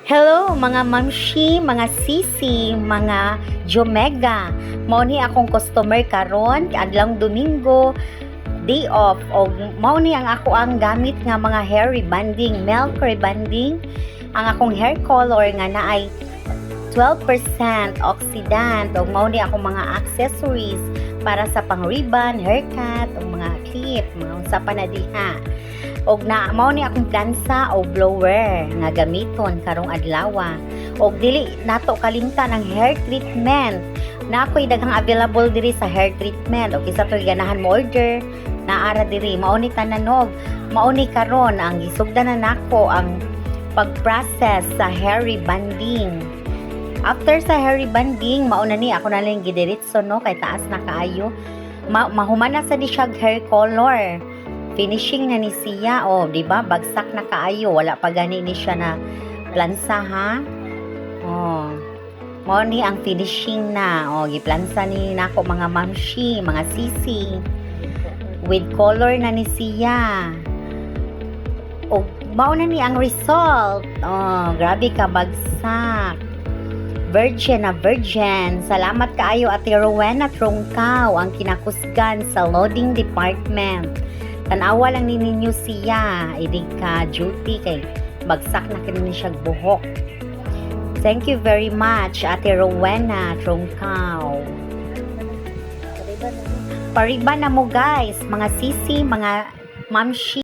Hello mga mamshi, mga sisi, mga jomega. Mao ni akong customer karon adlong Domingo, day off o mao ni ang ako ang gamit nga mga hair rebanding, milk rebanding. Ang akong hair color nga naay 12% oxidant o mao ni akong mga accessories para sa pang-ribbon, haircut o mga clip, mga unsa pa na diha. Og na mao ni akong plansa o blower nga gamiton karong adlaw. Og dili nato kalimtan ang hair treatment. Na ako'y daghang available diri sa hair treatment. Og isa to'y ganahan mo order na ara diri. Mao ni tananog. Mao ni karon ang gisugdanan nako ang pag-process sa hair rebanding. After sa hair rebanding, mao na ni ako na lang gidiretso no kay taas na kaayo. Mahuman na sa di siya hair color. Finishing na ni siya, di ba? Bagsak na kaayo, wala pa gani ni siya na plansa ha. Mao ni ang finishing na. Giplansa ni nako mga mamshi, mga sisi. With color na ni siya. Mao na ni ang result. Grabe ka bagsak. Virgin na virgin. Salamat kaayo Ate Rowena Trongkaw, ang kinakusgan sa loading department. Tanawa lang ni ninyo siya, idig ka duty kay bagsak na kini siya buhok. Thank you very much Ate Rowena Trongkaw. Pariba na mo guys, mga sisi, mga mamshi.